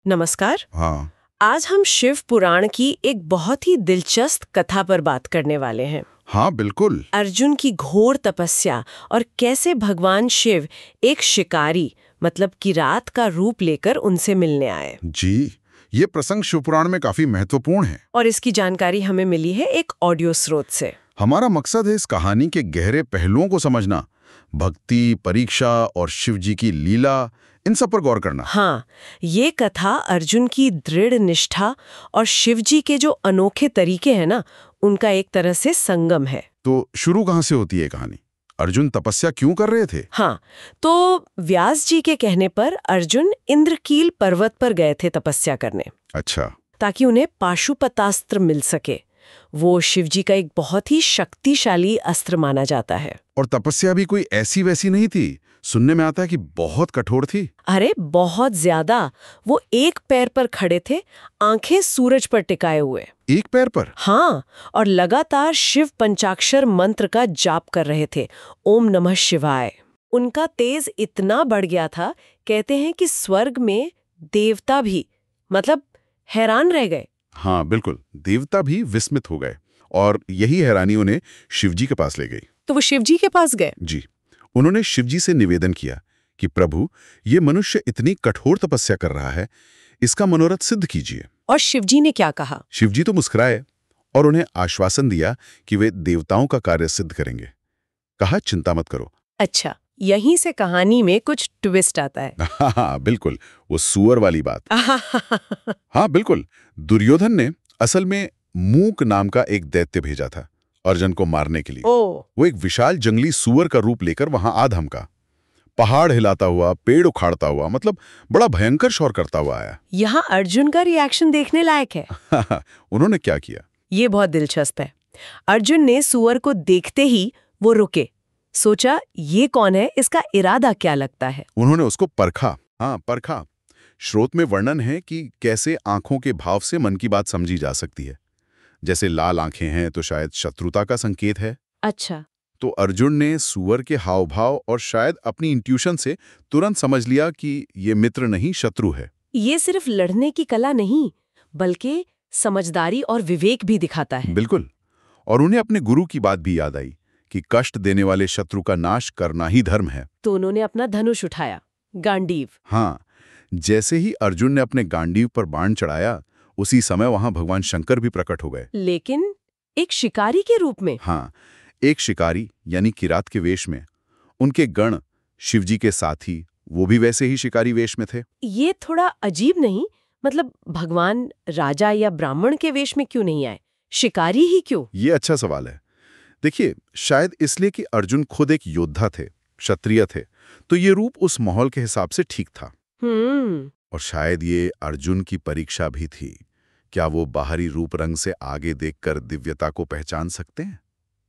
नमस्कार। हाँ। आज हम शिव पुराण की एक बहुत ही दिलचस्प कथा पर बात करने वाले हैं। हाँ बिल्कुल। अर्जुन की घोर तपस्या और कैसे भगवान शिव एक शिकारी मतलब किरात का रूप लेकर उनसे मिलने आए। जी, ये प्रसंग शिवपुराण में काफी महत्वपूर्ण है। और इसकी जानकारी हमें मिली है एक ऑडियो स्रोत से। हमारा मकसद है इस कहानी के गहरे पहलुओं को समझना, भक्ति, परीक्षा और शिव जी की लीला, इन सब पर गौर करना। हाँ, ये कथा अर्जुन की दृढ़ निष्ठा और शिव जी के जो अनोखे तरीके हैं ना, उनका एक तरह से संगम है। तो शुरू कहाँ से होती है कहानी? अर्जुन तपस्या क्यों कर रहे थे? हाँ, तो व्यास जी के कहने पर अर्जुन इंद्रकील पर्वत पर गए थे तपस्या करने, अच्छा। ताकि उन्हें पाशुपतास्त्र मिल सके। वो शिव जी का एक बहुत ही शक्तिशाली अस्त्र माना जाता है। और तपस्या भी कोई ऐसी वैसी नहीं थी, सुनने में आता है कि बहुत कठोर थी। अरे बहुत ज्यादा। वो एक पैर पर खड़े थे, आंखें सूरज पर टिकाए हुए। एक पैर पर? हाँ, और लगातार शिव पंचाक्षर मंत्र का जाप कर रहे थे, ओम नमः शिवाय। उनका तेज इतना बढ़ गया था, कहते हैं कि स्वर्ग में देवता भी मतलब हैरान रह गए। हाँ बिल्कुल, देवता भी विस्मित हो गए और यही हैरानी उन्हें शिवजी के पास ले गई। तो वो शिव जी के पास गए। जी, उन्होंने शिवजी से निवेदन किया कि प्रभु, ये मनुष्य इतनी कठोर तपस्या कर रहा है, इसका मनोरथ सिद्ध कीजिए। और शिव जी ने क्या कहा? शिवजी तो मुस्कुराए और उन्हें आश्वासन दिया कि वे देवताओं का कार्य सिद्ध करेंगे। कहा, चिंता मत करो। अच्छा, यहीं से कहानी में कुछ ट्विस्ट आता है। हाँ बिल्कुल, वो सुअर वाली बात। हाँ बिल्कुल, दुर्योधन ने असल में मूक नाम का एक दैत्य भेजा था अर्जुन को मारने के लिए। वो एक विशाल जंगली सुअर का रूप लेकर वहां आ धमका, पहाड़ हिलाता हुआ, पेड़ उखाड़ता हुआ, मतलब बड़ा भयंकर शोर करता हुआ आया। यहाँ अर्जुन का रिएक्शन देखने लायक है। उन्होंने क्या किया? ये बहुत दिलचस्प है। अर्जुन ने सुअर को देखते ही वो रुके, सोचा ये कौन है, इसका इरादा क्या लगता है। उन्होंने उसको परखा। हाँ, परखा। स्रोत में वर्णन है कि कैसे आंखों के भाव से मन की बात समझी जा सकती है। जैसे लाल आंखें हैं तो शायद शत्रुता का संकेत है। अच्छा। तो अर्जुन ने सुअर के हाव भाव और शायद अपनी इंट्यूशन से तुरंत समझ लिया कि ये मित्र नहीं, शत्रु है। ये सिर्फ लड़ने की कला नहीं, बल्कि समझदारी और विवेक भी दिखाता है। बिल्कुल। और उन्हें अपने गुरु की बात भी याद आई कि कष्ट देने वाले शत्रु का नाश करना ही धर्म है। तो उन्होंने अपना धनुष उठाया, गांडीव। हाँ, जैसे ही अर्जुन ने अपने गांडीव पर बाण चढ़ाया, उसी समय वहां भगवान शंकर भी प्रकट हो गए। लेकिन एक शिकारी के रूप में। हाँ, एक शिकारी यानी किरात के वेश में। उनके गण, शिवजी के साथी, वो भी वैसे ही शिकारी वेश में थे। ये थोड़ा अजीब नहीं? मतलब भगवान राजा या ब्राह्मण के वेश में क्यों नहीं आए, शिकारी ही क्यों? ये अच्छा सवाल है। देखिए, शायद इसलिए कि अर्जुन खुद एक योद्धा थे, क्षत्रिय थे, तो ये रूप उस माहौल के हिसाब से ठीक था। और शायद ये अर्जुन की परीक्षा भी थी। क्या वो बाहरी रूप रंग से आगे देखकर दिव्यता को पहचान सकते हैं?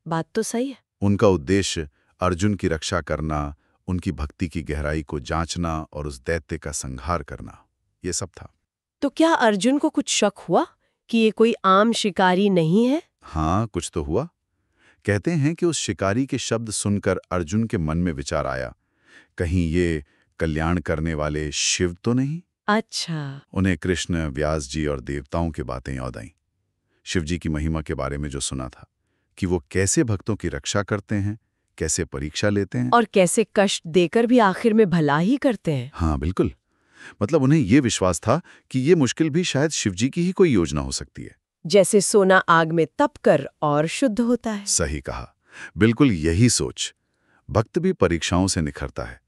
बात तो सही है। उनका उद्देश्य अर्जुन की रक्षा करना, उनकी भक्ति की गहराई को जांचना और उस दैत्य का संहार करना, ये सब था। तो क्या अर्जुन को कुछ शक हुआ कि ये कोई आम शिकारी नहीं है? हाँ, कुछ तो हुआ। कहते हैं कि उस शिकारी के शब्द सुनकर अर्जुन के मन में विचार आया, कहीं ये कल्याण करने वाले शिव तो नहीं? अच्छा। उन्हें कृष्ण, व्यास जी और देवताओं की बातें याद आईं। शिव जी की महिमा के बारे में जो सुना था, कि वो कैसे भक्तों की रक्षा करते हैं, कैसे परीक्षा लेते हैं और कैसे कष्ट देकर भी आखिर में भला ही करते हैं। हाँ बिल्कुल। मतलब उन्हें ये विश्वास था कि ये मुश्किल भी शायद शिवजी की ही कोई योजना हो सकती है। जैसे सोना आग में तप कर और शुद्ध होता है। सही कहा। बिल्कुल यही सोच। भक्त भी परीक्षाओं से निखरता है।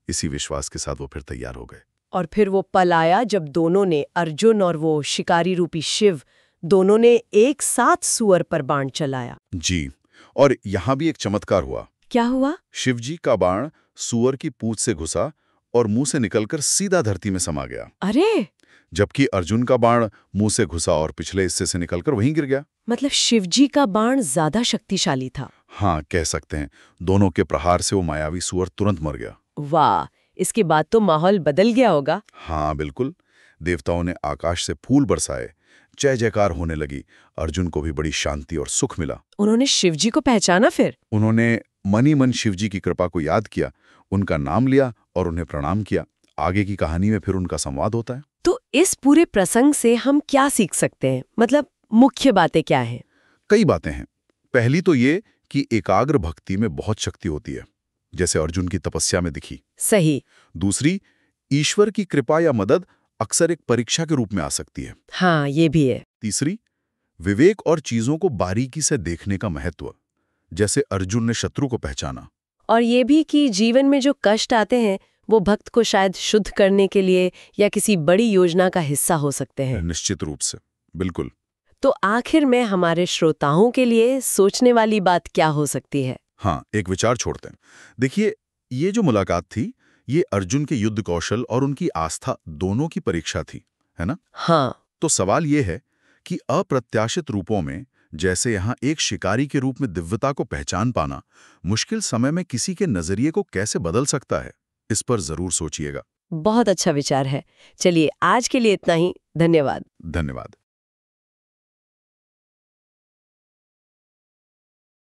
इसी विश्वास के साथ वो फिर तैयार हो गए। और फिर वो पल आया जब दोनों ने, अर्जुन और वो शिकारी रूपी शिव, दोनों ने एक साथ सुअर पर बाण चलाया। जी, और यहाँ भी एक चमत्कार हुआ। क्या हुआ? शिवजी का बाण सुअर की पूंछ से घुसा और मुंह से निकलकर सीधा धरती में समा गया। अरे! जबकि अर्जुन का बाण मुंह से घुसा और पिछले हिस्से से निकलकर वहीं गिर गया। मतलब शिवजी का बाण ज्यादा शक्तिशाली था। हाँ, कह सकते हैं। दोनों के प्रहार से वो मायावी सुअर तुरंत मर गया। वाह, इसके बाद तो माहौल बदल गया होगा। हाँ बिल्कुल। देवताओं ने आकाश से फूल बरसाए, जय जयकार होने लगी। अर्जुन को भी बड़ी शांति और सुख मिला। उन्होंने शिवजी को पहचाना फिर? उन्होंने मन ही मन शिवजी की कृपा को याद किया, उनका नाम लिया और उन्हें प्रणाम किया। आगे की कहानी में फिर उनका संवाद होता है। तो इस पूरे प्रसंग से हम क्या सीख सकते हैं, मतलब मुख्य बातें क्या हैं? कई बातें हैं। पहली तो ये कि एकाग्र भक्ति में बहुत शक्ति होती है, जैसे अर्जुन की तपस्या में दिखी। सही। दूसरी, ईश्वर की कृपा या मदद अक्सर एक परीक्षा के रूप में आ सकती है। हाँ, ये भी है। तीसरी, विवेक और चीजों को बारीकी से देखने का महत्व, जैसे अर्जुन ने शत्रु को पहचाना। और ये भी कि जीवन में जो कष्ट आते हैं वो भक्त को शायद शुद्ध करने के लिए या किसी बड़ी योजना का हिस्सा हो सकते हैं। निश्चित रूप से, बिल्कुल। तो आखिर में हमारे श्रोताओं के लिए सोचने वाली बात क्या हो सकती है? हाँ, एक विचार छोड़ते हैं। देखिए, ये जो मुलाकात थी, ये अर्जुन के युद्ध कौशल और उनकी आस्था दोनों की परीक्षा थी, है ना? हाँ। तो सवाल ये है कि अप्रत्याशित रूपों में, जैसे यहाँ एक शिकारी के रूप में दिव्यता को पहचान पाना, मुश्किल समय में किसी के नजरिए को कैसे बदल सकता है? इस पर जरूर सोचिएगा। बहुत अच्छा विचार है। चलिए, आज के लिए इतना ही। धन्यवाद। धन्यवाद।